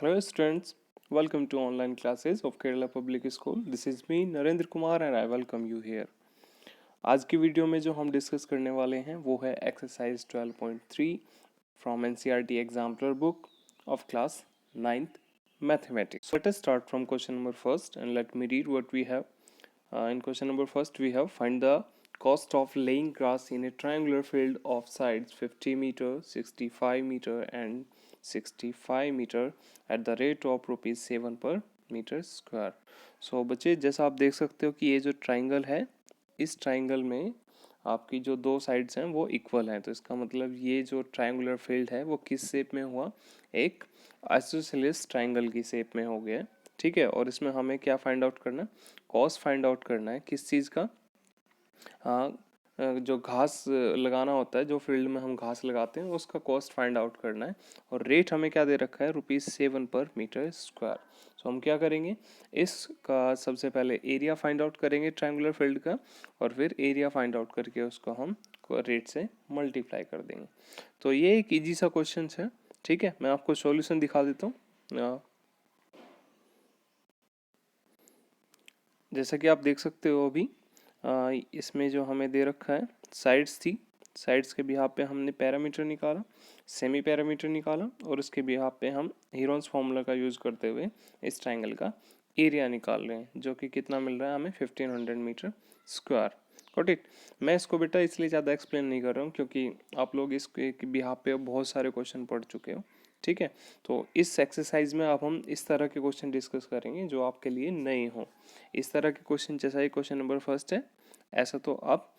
Hello students, welcome to online classes of Kerala Public School. This is me Narendra Kumar and I welcome you here. आज की video में जो हम discuss करने वाले हैं वो है exercise 12.3 from NCERT Exemplar book of class 9th Mathematics. So let us start from question number first and let me read what we have. In question number first we have find the cost of laying grass in a triangular field of sides 50 meter, 65 meter and 65 meter at the rate of rupees 7 per meter square. सो बच्चे जैसा आप देख सकते हो कि ये जो triangle है, इस ट्राइंगल में आपकी जो दो साइड्स हैं वो इक्वल हैं. तो इसका मतलब ये जो ट्राइंगुलर फील्ड है वो किस शेप में हुआ, एक आइसोसेलेस ट्राइंगल की शेप में हो गया. ठीक है, और इसमें हमें क्या फाइंड आउट करना है, कॉस्ट फाइंड आउट करना है. किस चीज़ का, जो घास लगाना होता है, जो फील्ड में हम घास लगाते हैं उसका कॉस्ट फाइंड आउट करना है. और रेट हमें क्या दे रखा है, ₹7 पर मीटर स्क्वायर. सो हम क्या करेंगे, इसका सबसे पहले एरिया फाइंड आउट करेंगे ट्रायंगुलर फील्ड का, और फिर एरिया फाइंड आउट करके उसको हम रेट से मल्टीप्लाई कर देंगे. तो ये एक इजी सा क्वेश्चन है. ठीक है, मैं आपको सॉल्यूशन दिखा देता हूँ. जैसा कि आप देख सकते हो अभी इसमें जो हमें दे रखा है साइड्स थी, साइड्स के बिहाफ पे हमने पैरामीटर निकाला, सेमी पैरामीटर निकाला, और उसके बिहाफ पे हम हीरोन्स फॉर्मूला का यूज़ करते हुए इस ट्राइंगल का एरिया निकाल रहे हैं, जो कि कितना मिल रहा है हमें 1500 मीटर स्क्वायर. Got it. मैं इसको बेटा इसलिए ज़्यादा एक्सप्लेन नहीं कर रहा हूँ क्योंकि आप लोग इसके बिहाफ पे बहुत सारे क्वेश्चन पढ़ चुके हो. ठीक है, तो इस एक्सरसाइज में अब हम इस तरह के क्वेश्चन डिस्कस करेंगे जो आपके लिए नए हों. इस तरह के क्वेश्चन जैसा ही क्वेश्चन नंबर फर्स्ट है, ऐसा तो आप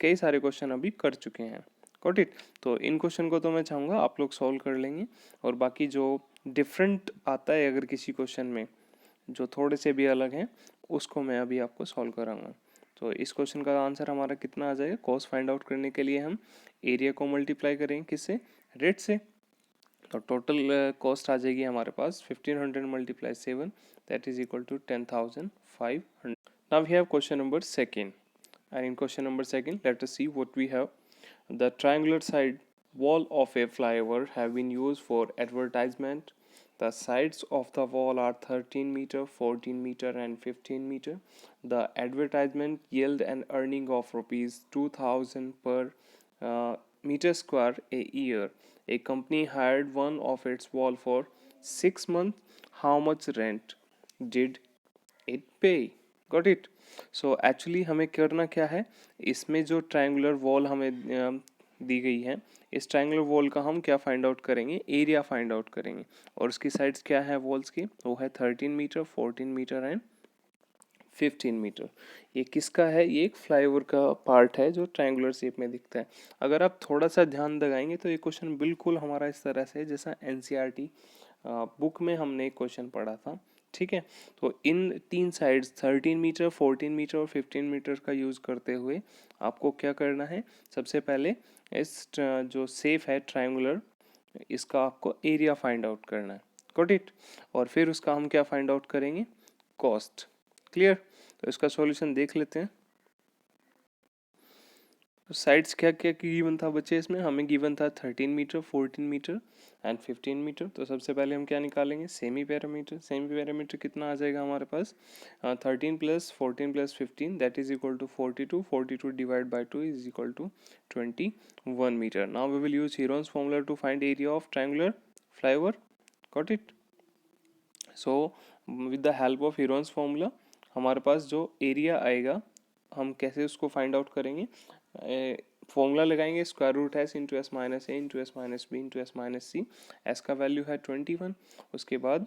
कई सारे क्वेश्चन अभी कर चुके हैं. Got it. तो इन क्वेश्चन को तो मैं चाहूँगा आप लोग सॉल्व कर लेंगे, और बाकी जो डिफरेंट आता है अगर किसी क्वेश्चन में जो थोड़े से भी अलग हैं उसको मैं अभी आपको सॉल्व कराऊंगा. तो इस क्वेश्चन का आंसर हमारा कितना आ जाएगा, कॉस्ट फाइंड आउट करने के लिए हम एरिया को मल्टीप्लाई करेंगे किससे, रेट से. तो टोटल कॉस्ट आ जाएगी हमारे पास 1500 multiply 7, that is equal to 10,500. Now we have question number second. And in question number second, let us see what we have. The triangular side wall of a flyover have been used for advertisement. The sides of the wall are 13 meter, 14 meter and 15 meter. The advertisement yield an earning of rupees 2000 per meter square a year. A company hired one of its wall for 6 months. How much rent did it pay? Got it. So actually हमें करना क्या है, इसमें जो triangular wall हमें दी गई है, इस ट्रायंगुलर वॉल का हम क्या फाइंड आउट करेंगे, एरिया फाइंड आउट करेंगे. और उसकी साइड्स क्या है वॉल्स की, वो है 13 मीटर, 14 मीटर एंड 15 मीटर. ये किसका है, ये एक फ्लाईओवर का पार्ट है जो ट्रायंगुलर शेप में दिखता है. अगर आप थोड़ा सा ध्यान लगाएंगे तो ये क्वेश्चन बिल्कुल हमारा इस तरह से जैसा एनसीईआरटी बुक में हमने एक क्वेश्चन पढ़ा था. ठीक है, तो इन तीन साइड्स 13 मीटर, 14 मीटर और 15 मीटर का यूज़ करते हुए आपको क्या करना है, सबसे पहले इस जो शेप है ट्रायंगुलर, इसका आपको एरिया फाइंड आउट करना है. Got it. और फिर उसका हम क्या फाइंड आउट करेंगे, कॉस्ट. क्लियर. तो इसका सॉल्यूशन देख लेते हैं. तो साइड्स क्या क्या गिवन था बच्चे, इसमें हमें गिवन था 13 मीटर, 14 मीटर एंड 15 मीटर. तो सबसे पहले हम क्या निकालेंगे, सेमी पैरामीटर. सेमी पैरामीटर कितना आ जाएगा हमारे पास, 13 plus 14 plus 15 that is equal to 42. 42 divide by 2 is equal to 21 metre. Now we will use Heron's formula to find area of triangular flyover. Got it. So with the help of Heron's formula हमारे पास जो एरिया आएगा, हम कैसे उसको find out करेंगे, formula लगाएंगे square root S into S minus A into S minus B into S minus C. S का वैल्यू है 21, उसके बाद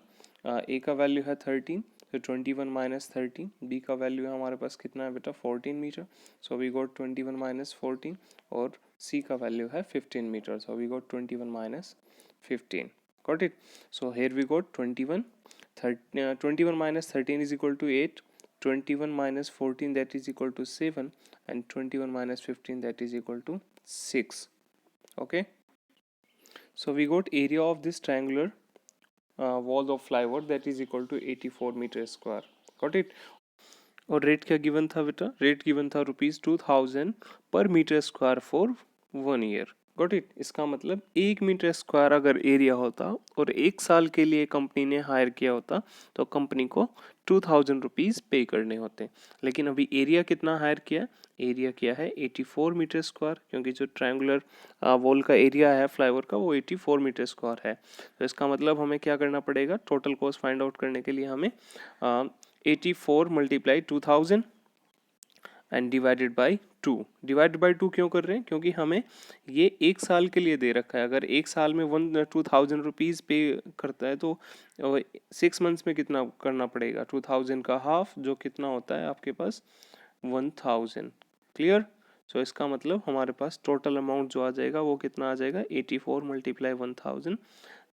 ए का वैल्यू है 13, तो 21 माइनस 13. बी का वैल्यू है हमारे पास कितना है बेटा 14 मीटर, सो वी गॉट 21 माइनस 14. और सी का वैल्यू है 15 meter, so we got 21 minus 15. Got it. So here we got 21. 21 minus 13 is equal to 8, 21 minus 14 that is equal to 7, and 21 minus 15 that is equal to 6. Okay, so we got area of this triangular wall of flyover that is equal to 84 meter square. Got it. और rate क्या given था बेटा, rate given था ₹2000 पर meter square for 1 year. Got it. इसका मतलब 1 metre square अगर area होता और 1 साल के लिए कंपनी ने हायर किया होता तो कंपनी को 2000 रुपीज़ पे करने होते। लेकिन अभी एरिया कितना हायर किया, एरिया किया है 84 मीटर स्क्वायर, क्योंकि जो ट्रायंगुलर वॉल का एरिया है फ्लाईओवर का वो 84 मीटर स्क्वायर है। तो इसका मतलब हमें क्या करना पड़ेगा, टोटल कॉस्ट फाइंड आउट करने के लिए हमें 84 multiply 2000 and divided by 2। Divide by 2 क्यों कर रहे हैं, क्योंकि हमें ये 1 साल के लिए दे रखा है। अगर 1 साल में 2000 रुपीज़ पे करता है तो 6 मंथ्स में कितना करना पड़ेगा, 2000 का हाफ जो कितना होता है आपके पास 1000। क्लियर। सो इसका मतलब हमारे पास टोटल अमाउंट जो आ जाएगा वो कितना आ जाएगा 84 multiply 1000,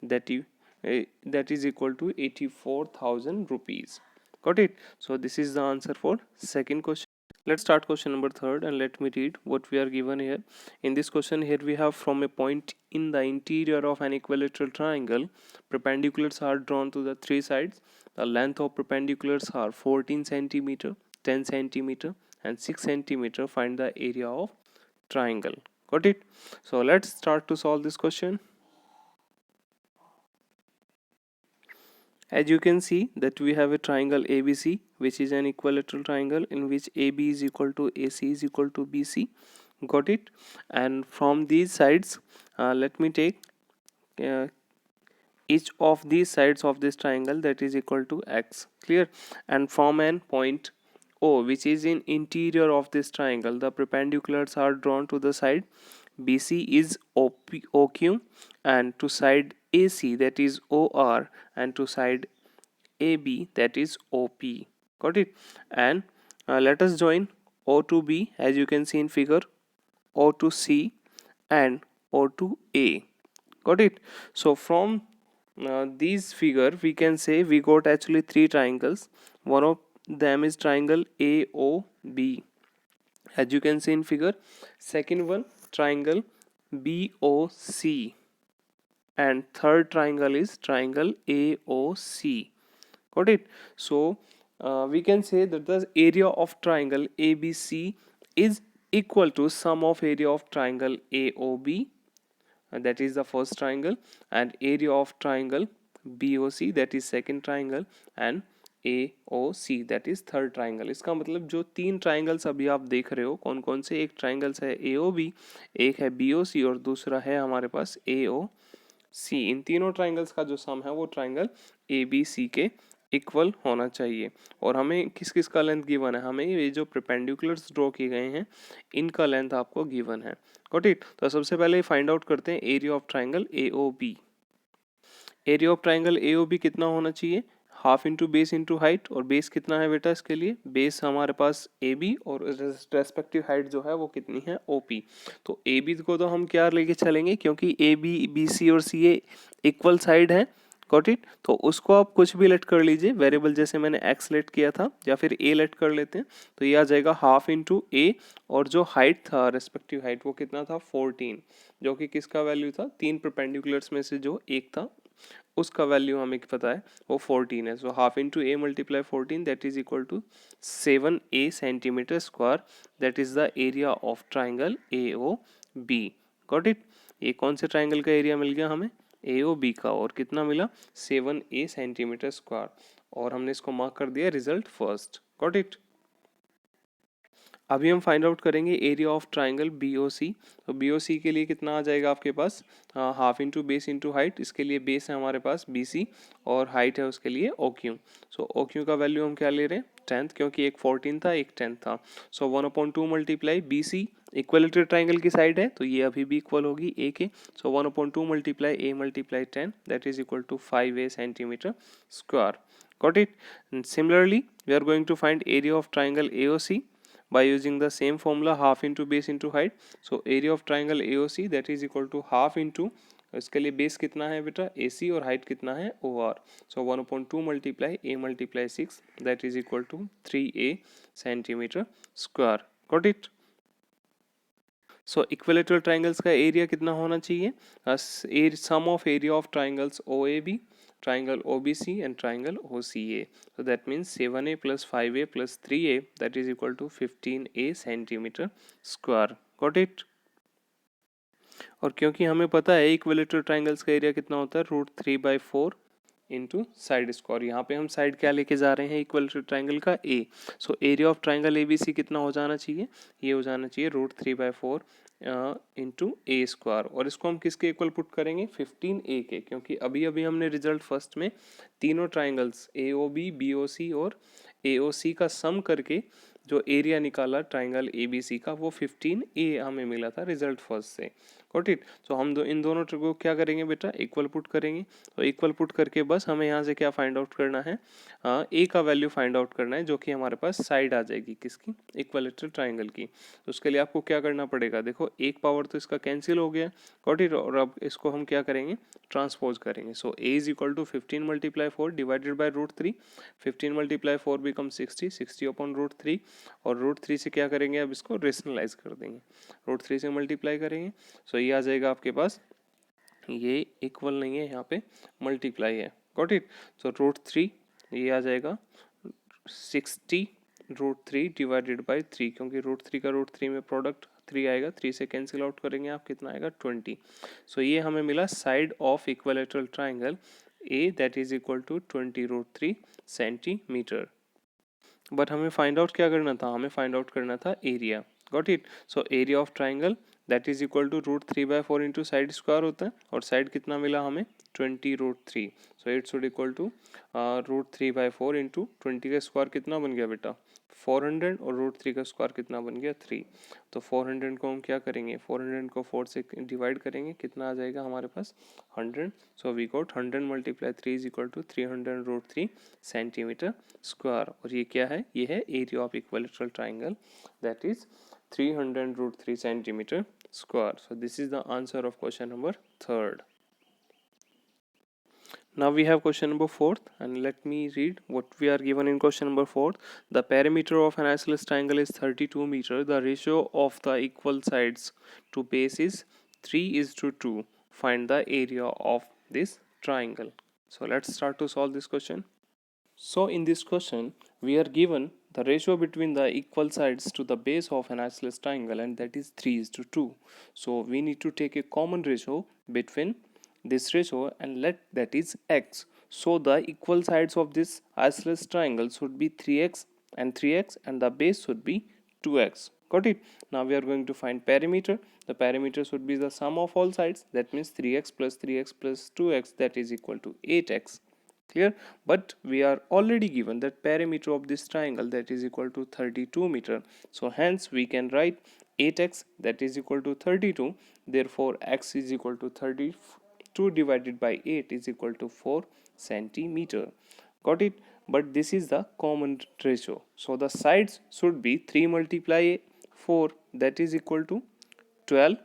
that is equal to 84,000 rupees. Got it? So this is the answer for second question. Let's start question number third and let me read what we are given here. In this question here we have, from a point in the interior of an equilateral triangle, perpendiculars are drawn to the three sides. The length of perpendiculars are 14 centimeter, 10 centimeter and 6 centimeter. Find the area of triangle. Got it? So let's start to solve this question. As you can see that we have a triangle ABC, which is an equilateral triangle in which AB is equal to AC is equal to BC. Got it? And from these sides, let me take uh, each of these sides of this triangle, that is equal to X. Clear? And from an point O, which is in interior of this triangle, the perpendiculars are drawn to the side BC is OQ, and to side AC, that is OR, and to side AB, that is OP. Got it? And let us join O to B, as you can see in figure, O to C and O to A. Got it? So from these figure we can say we got actually three triangles. One of them is triangle AOB, as you can see in figure. Second one, triangle BOC, and third triangle is triangle AOC. Got it? So we can say that the area of triangle ABC is equal to sum of area of triangle AOB, and that is the first triangle, and area of triangle BOC, that is second triangle, and AOC, that is third triangle. इसका मतलब जो तीन triangles अभी आप देख रहे हो कौन कौन से, एक ट्राइंगल्स है AOB, एक है BOC और दूसरा है हमारे पास AOC। इन तीनों ट्राइंगल्स का जो सम है वो ट्राइंगल ABC के इक्वल होना चाहिए। और हमें किस किस का लेंथ गिवन है, हमें ये जो परपेंडिकुलर्स ड्रॉ किए गए हैं इनका लेंथ आपको गिवन है। Got it? तो सबसे पहले फाइंड आउट करते हैं area of triangle AOB। Area of triangle AOB कितना होना चाहिए, half into base into height, और बेस कितना है बेटा इसके लिए, बेस हमारे पास AB और रेस्पेक्टिव हाइट जो है वो कितनी है OP। तो AB को तो हम क्या लेके चलेंगे, क्योंकि AB BC और CA इक्वल साइड है। Got it? तो उसको आप कुछ भी लेट कर लीजिए, वेरिएबल जैसे मैंने x लेट किया था या फिर a लेट कर लेते हैं, तो ये आ जाएगा हाफ इंटू a, और जो हाइट था रेस्पेक्टिव हाइट वो कितना था 14, जो कि किसका वैल्यू था, तीन परपेंडिकुलर्स में से जो एक था उसका वैल्यू हमें पता है वो 14 है। So half into a multiply 14, that is equal to 7a centimetre square, that is the area of triangle AOB। Got it? ये कौन से ट्राइंगल का एरिया मिल गया हमें, AOB का, और कितना मिला 7a सेंटीमीटर स्क्वायर, और हमने इसको मार्क कर दिया रिजल्ट फर्स्ट। Got it? अभी हम फाइंड आउट करेंगे एरिया ऑफ ट्राइंगल BOC। तो BOC के लिए कितना आ जाएगा आपके पास, half into base into height, इसके लिए बेस है हमारे पास BC और हाइट है उसके लिए OQ। सो OQ का वैल्यू हम क्या ले रहे हैं 10th, क्योंकि एक 14 था एक 10 था। So 1/2 multiply BC, equilateral triangle की साइड है तो ये अभी भी इक्वल होगी A के। So 1/2 multiply A multiply 10, that is equal to 5a centimetre square. Got it? And similarly, we are going to find area of triangle AOC by using the same formula, half into base into height. So area of triangle AOC, that is equal to half into, इसके लिए base कितना है बेटा AC और height कितना है OR। So 1/2 multiply A multiply 6, that is equal to 3a centimetre square. Got it? So equilateral triangles का area कितना होना चाहिए, sum of area of triangles OAB, triangle OBC and triangle OCA. So that means 7a plus 5a plus 3a, that is equal to 15a centimeter square. Got it? और क्योंकि हमें पता है equilateral triangles का area कितना होता है, √3/4 into side square. यहाँ पे हम साइड क्या लेके जा रहे हैं इक्विलेटरल ट्राइंगल का, A. So area of triangle ABC कितना हो जाना चाहिए, ये हो जाना चाहिए √3/4 इंटू ए स्क्वायर। और इसको हम किसके इक्वल पुट करेंगे, 15A के, क्योंकि अभी अभी हमने रिजल्ट फर्स्ट में तीनों ट्राइंगल्स AOB, BOC और AOC का सम करके जो एरिया निकाला ट्राइंगल ABC का, वो 15A हमें मिला था रिजल्ट फर्स्ट से। Got it. तो हम इन दोनों को क्या करेंगे बेटा, इक्वल पुट करेंगे। तो इक्वल पुट करके बस हमें यहाँ से क्या फाइंड आउट करना है, ए का वैल्यू फाइंड आउट करना है, जो कि हमारे पास साइड आ जाएगी किसकी, इक्विलेटरल ट्राइंगल की। तो उसके लिए आपको क्या करना पड़ेगा, देखो एक पावर तो इसका कैंसिल हो गया, गॉट इट। और अब इसको हम क्या करेंगे, ट्रांसपोज करेंगे। So A is equal to 15 × 4 divided by √3। 15 × 4 become 60, 60 upon √3। और √3 से क्या करेंगे, अब इसको रेशनलाइज कर देंगे, √3 से मल्टीप्लाई करेंगे। सो ये आ जाएगा आपके पास, ये इक्वल नहीं है, यहाँ पे मल्टीप्लाई है, गॉट इट। सो √3 ये आ जाएगा 60 √3 डिवाइडेड बाई 3, क्योंकि √3 का √3 में प्रोडक्ट 3 आएगा, 3 से कैंसिल आउट करेंगे आप, कितना आएगा 20। सो ये हमें मिला side of equilateral triangle A, that is equal to 20√3 centimetre. But हमें फाइंड आउट क्या करना था, हमें फाइंड आउट करना था area, got it. So area of triangle that is equal to √3/4 into side square होता है, और साइड कितना मिला हमें 20√3। So it should equal to √3/4 into 20 का स्क्वायर कितना बन गया बेटा 400, और √3 का स्क्वायर कितना बन गया 3। तो 400 को हम क्या करेंगे, 400 को 4 से डिवाइड करेंगे, कितना आ जाएगा हमारे पास 100। So we got 100 × 3 is equal to 300 √3 centimetre square. और ये क्या है, ये है area of equilateral triangle, that is 300 √3 centimetre square. So this is the answer of question number 3rd. Now we have question number 4th, and let me read what we are given in question number 4th. The perimeter of an isosceles triangle is 32 meter. The ratio of the equal sides to base is 3:2. Find the area of this triangle. So let's start to solve this question. So in this question, we are given the ratio between the equal sides to the base of an isosceles triangle, and that is 3:2. So we need to take a common ratio between this ratio and let that is x. So the equal sides of this isosceles triangle should be 3x and 3x, and the base should be 2x. Got it? Now we are going to find perimeter. The perimeter should be the sum of all sides, that means 3x plus 3x plus 2x, that is equal to 8x. Clear? But we are already given that perimeter of this triangle, that is equal to 32 meter. So hence we can write 8x, that is equal to 32. Therefore x is equal to 32 divided by 8 is equal to 4 centimeter. Got it? But this is the common ratio. So the sides should be 3 multiply 4, that is equal to 12,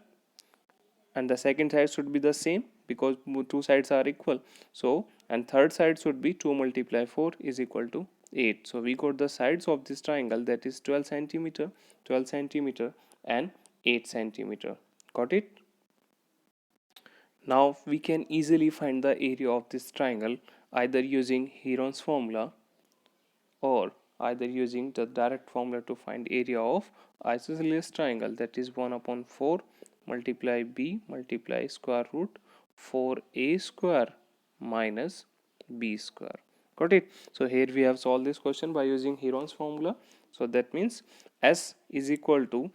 and the second side should be the same because two sides are equal. So, and third side should be 2 multiply 4 is equal to 8. So we got the sides of this triangle, that is 12 centimeter, 12 centimeter and 8 centimeter. Got it? Now we can easily find the area of this triangle either using Heron's formula or either using the direct formula to find area of isosceles triangle, that is 1 upon 4 multiply b multiply square root 4a square minus b square. Got it? So here we have solved this question by using Heron's formula. So that means s is equal to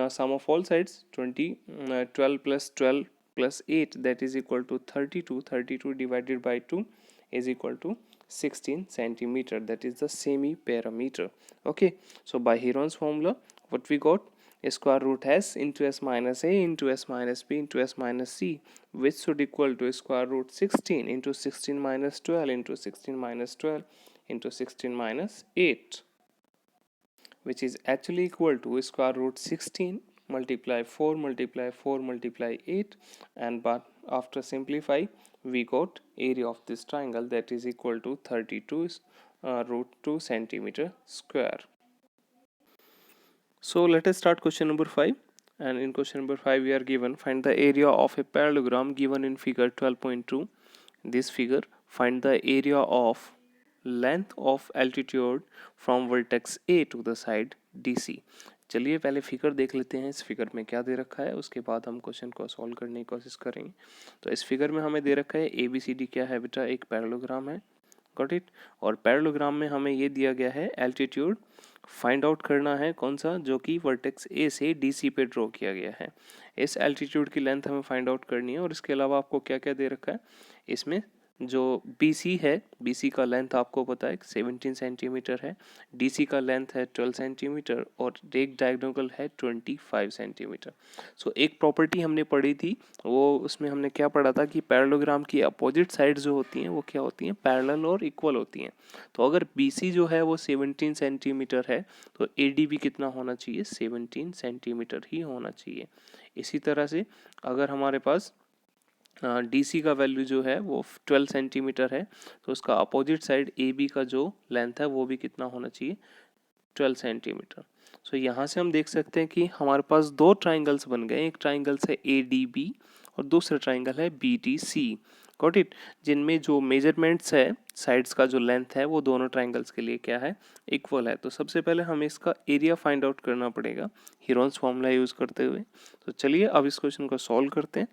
sum of all sides 12 plus 12 plus 8, that is equal to 32. 32 divided by 2 is equal to 16 centimeter, that is the semi perimeter. Okay, so by Heron's formula what we got, a square root s into s minus a into s minus b into s minus c, which should equal to square root 16 into 16 minus 12 into 16 minus 12 into 16 minus 8, which is actually equal to square root 16 multiply 4 multiply 4 multiply 8, and but after simplify we got area of this triangle, that is equal to 32 √2 centimeter square. So let us start question number 5, and in question number 5 we are given find the area of a parallelogram given in figure 12.2. This figure, find the area of length of altitude from vertex A to the side DC. चलिए पहले figure देख लेते हैं, इस figure में क्या दे रखा है, उसके बाद हम क्वेश्चन को सॉल्व करने की कोशिश करेंगे। तो इस फिगर में हमें दे रखा है ABCD क्या है बेटा, एक पैरेललोग्राम है, गॉट इट। और पैरेललोग्राम में हमें ये दिया गया है एल्टीट्यूड फाइंड आउट करना है, कौन सा, जो कि वर्टेक्स A से DC पे ड्रॉ किया गया है। इस एल्टीट्यूड की लेंथ हमें फाइंड आउट करनी है। और इसके अलावा आपको क्या क्या दे रखा है, इसमें जो BC है, BC का लेंथ आपको पता है 17 सेंटीमीटर है, DC का लेंथ है 12 सेंटीमीटर और एक डायगोनल है 25 सेंटीमीटर। सो एक प्रॉपर्टी हमने पढ़ी थी, वो उसमें हमने क्या पढ़ा था कि पैरेललोग्राम की अपोजिट साइड जो होती हैं वो क्या होती हैं, पैरेलल और इक्वल होती हैं। तो अगर BC जो है वो 17 सेंटीमीटर है तो AD भी कितना होना चाहिए, 17 सेंटीमीटर ही होना चाहिए। इसी तरह से अगर हमारे पास DC का वैल्यू जो है वो 12 सेंटीमीटर है तो उसका अपोजिट साइड AB का जो लेंथ है वो भी कितना होना चाहिए, 12 सेंटीमीटर। सो यहाँ से हम देख सकते हैं कि हमारे पास दो ट्राइंगल्स बन गए, एक ट्राइंगल्स है ADB और दूसरा ट्राइंगल है BTC, गॉट इट, जिनमें जो मेजरमेंट्स है साइड्स का जो लेंथ है वो दोनों ट्राइंगल्स के लिए क्या है, इक्वल है। तो सबसे पहले हमें इसका एरिया फाइंड आउट करना पड़ेगा हीरोन्स फॉर्मूला यूज करते हुए। तो चलिए अब इस क्वेश्चन को सॉल्व करते हैं।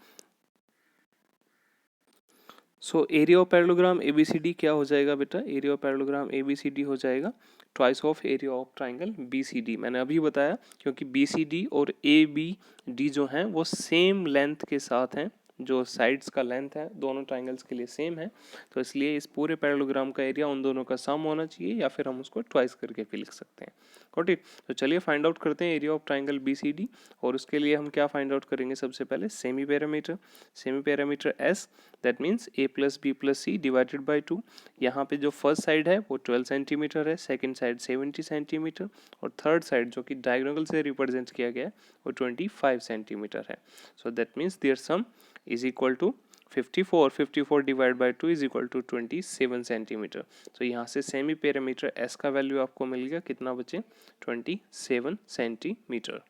सो एरिया ऑफ पैरेललोग्राम ABCD क्या हो जाएगा बेटा, एरिया ऑफ पैरेललोग्राम ABCD हो जाएगा twice of area of triangle BCD। मैंने अभी बताया क्योंकि BCD और ABD जो हैं वो सेम लेंथ के साथ हैं, जो साइड्स का लेंथ है दोनों ट्राइंगल्स के लिए सेम है, तो इसलिए इस पूरे पैरेललोग्राम का एरिया उन दोनों का सम होना चाहिए, या फिर हम उसको ट्वाइस करके भी लिख सकते हैं, गॉट इट। तो चलिए फाइंड आउट करते हैं एरिया ऑफ ट्राइंगल BCD। और उसके लिए हम क्या फाइंड आउट करेंगे, सबसे पहले semi parameter S, that means A plus B plus C divided by 2। यहाँ पे जो फर्स्ट साइड है वो 12 सेंटीमीटर है, सेकेंड साइड 70 सेंटीमीटर और थर्ड साइड जो कि डायगोनल से रिप्रेजेंट किया गया है वो 25 सेंटीमीटर है। So that means their sum is equal to 54 divide by 2 is equal to 27 centimetre. तो यहाँ से सेमी पैरामीटर S का वैल्यू आपको मिल गया, कितना बचे, 27 centimetre.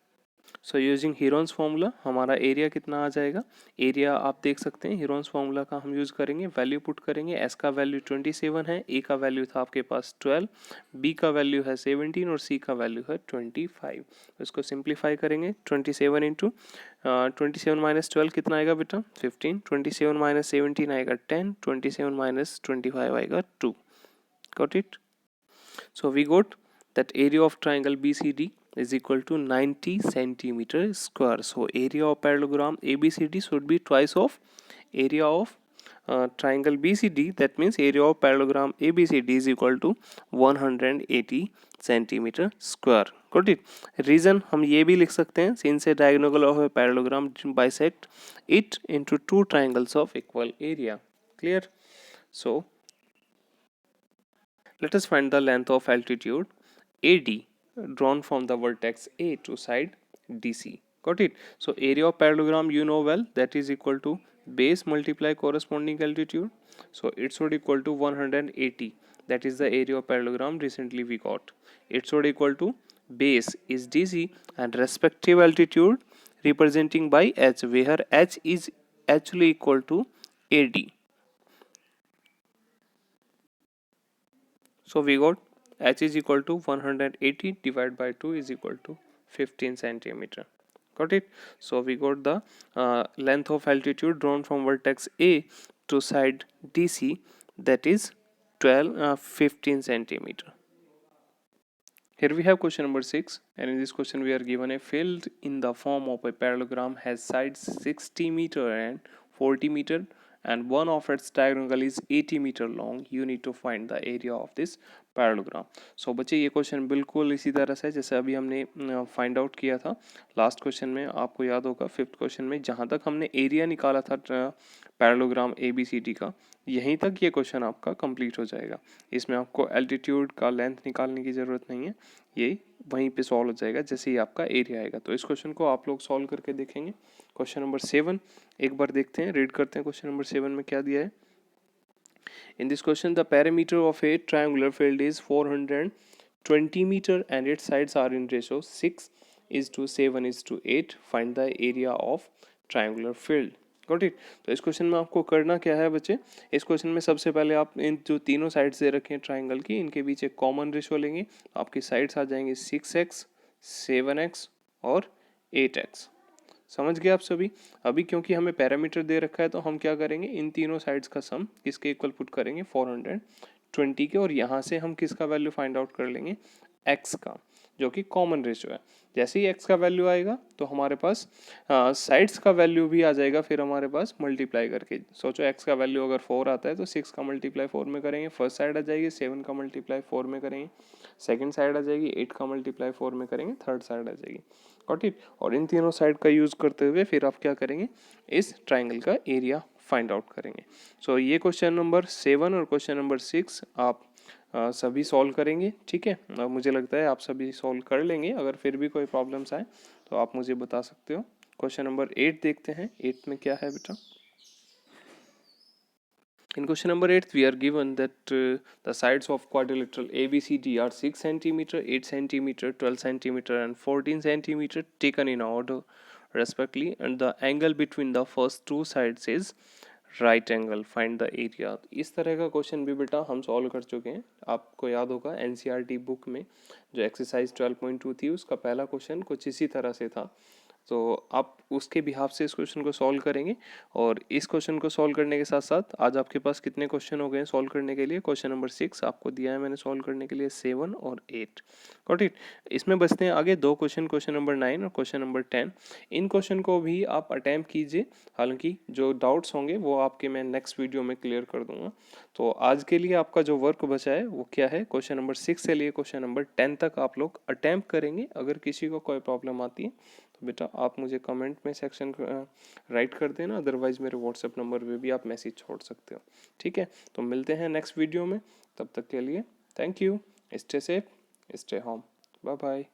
So using Heron's formula हमारा एरिया कितना आ जाएगा, एरिया आप देख सकते हैं हीरोन्स फार्मूला का हम यूज़ करेंगे, वैल्यू पुट करेंगे। एस का वैल्यू 27 है, ए का वैल्यू था आपके पास 12, बी का वैल्यू है 17 और सी का वैल्यू है 25। तो इसको सिंप्लीफाई करेंगे, 27 इंटू 27 माइनस 12 कितना आएगा बेटा, 15, 27 माइनस 17 आएगा 10, 27 माइनस 25 आएगा 2, got it. So we got that area of triangle BCD is equal to 90 centimeter square. So area of parallelogram ABCD should be twice of area of triangle BCD. That means area of parallelogram ABCD is equal to 180 centimeter square. Got it? Reason हम ये भी लिख सकते हैं, since a diagonal of a parallelogram bisect it into two triangles of equal area. Clear? So let us find the length of altitude AD drawn from the vertex A to side DC. Got it? So area of parallelogram you know well, that is equal to base multiply corresponding altitude. So it should equal to 180. That is the area of parallelogram recently we got. It should equal to base is DC and respective altitude representing by H, where H is actually equal to AD. So we got H is equal to 180 divided by 2 is equal to 15 centimeter. Got it? So we got the length of altitude drawn from vertex A to side DC, that is 15 centimeter. Here we have question number 6, and in this question we are given a field in the form of a parallelogram has sides 60 meter and 40 meter and one of its diagonal is 80 meter long. You need to find the area of this parallelogram. So बच्चे ये question बिल्कुल इसी तरह से जैसे अभी हमने find out किया था लास्ट क्वेश्चन में, आपको याद होगा फिफ्थ क्वेश्चन में जहाँ तक हमने एरिया निकाला था पैरेललोग्राम ABCD का, यहीं तक ये क्वेश्चन आपका कंप्लीट हो जाएगा। इसमें आपको एल्टीट्यूड का लेंथ निकालने की ज़रूरत नहीं है, ये वहीं पे सॉल्व हो जाएगा जैसे ही आपका एरिया आएगा। तो इस क्वेश्चन को आप लोग सॉल्व करके देखेंगे। क्वेश्चन नंबर 7 एक बार देखते हैं, रीड करते हैं क्वेश्चन नंबर 7 में क्या दिया है। In this question, the perimeter of a triangular field is 420 meter and its sides are in ratio 6:7:8. Find the area of triangular field. Got it? तो इस क्वेश्चन में आपको करना क्या है बच्चे, इस क्वेश्चन में सबसे पहले आप इन जो तीनों साइड्स दे रखे हैं ट्राइंगल की, इनके बीच एक कॉमन रेशियो लेंगे। आपकी साइड्स आ जाएंगे 6x 7x और 8x। समझ गए आप सभी। अभी क्योंकि हमें पैरामीटर दे रखा है तो हम क्या करेंगे, इन तीनों साइड्स का सम किसके इक्वल पुट करेंगे 420 के, और यहाँ से हम किसका वैल्यू फाइंड आउट कर लेंगे, x का, जो कि कॉमन रेशियो है। जैसे ही x का वैल्यू आएगा तो हमारे पास साइड्स का वैल्यू भी आ जाएगा, फिर हमारे पास मल्टीप्लाई करके। सोचो x का वैल्यू अगर 4 आता है तो 6 का मल्टीप्लाई 4 में करेंगे, फर्स्ट साइड आ जाएगी 7 का मल्टीप्लाई 4 में करेंगे, सेकंड साइड आ जाएगी 8 का मल्टीप्लाई 4 में करेंगे, थर्ड साइड आ जाएगी। Got it. और इन तीनों साइड का यूज़ करते हुए फिर आप क्या करेंगे, इस ट्राइंगल का एरिया फाइंड आउट करेंगे। सो ये क्वेश्चन नंबर 7 और क्वेश्चन नंबर 6 आप सभी सॉल्व करेंगे, ठीक है। मुझे लगता है आप सभी सॉल्व कर लेंगे। अगर फिर भी कोई प्रॉब्लम्स आए तो आप मुझे बता सकते हो। क्वेश्चन नंबर 8 देखते हैं, 8 में क्या है बेटा। In question number 8, we are given that the sides of quadrilateral ABCD are 6 centimeter, 8 centimeter, 12 centimeter, and 14 centimeter taken in order respectively, and the angle between the first two sides is right angle, find the area. इस तरह का question भी बेटा हम solve कर चुके हैं। आपको याद होगा एनसीईआरटी बुक में जो एक्सरसाइज 12.2 थी उसका पहला क्वेश्चन कुछ इसी तरह से था। तो आप उसके बिहाफ से इस क्वेश्चन को सॉल्व करेंगे। और इस क्वेश्चन को सॉल्व करने के साथ साथ आज आपके पास कितने क्वेश्चन हो गए हैं सॉल्व करने के लिए। क्वेश्चन नंबर 6 आपको दिया है मैंने सॉल्व करने के लिए, 7 और 8। Got it. इसमें बचते हैं आगे दो क्वेश्चन, क्वेश्चन नंबर 9 और क्वेश्चन नंबर 10। इन क्वेश्चन को भी आप अटैम्प्ट कीजिए, हालांकि जो डाउट्स होंगे वो आपके मैं नेक्स्ट वीडियो में क्लियर कर दूंगा। तो आज के लिए आपका जो वर्क बचा है वो क्या है, क्वेश्चन नंबर 6 से लिए क्वेश्चन नंबर 10 तक आप लोग अटैम्प्ट करेंगे। अगर किसी को कोई प्रॉब्लम आती है तो बेटा आप मुझे कमेंट में सेक्शन राइट कर देना, अदरवाइज मेरे व्हाट्सएप नंबर पे भी आप मैसेज छोड़ सकते हो, ठीक है। तो मिलते हैं नेक्स्ट वीडियो में, तब तक के लिए thank you, stay safe, stay home, bye bye.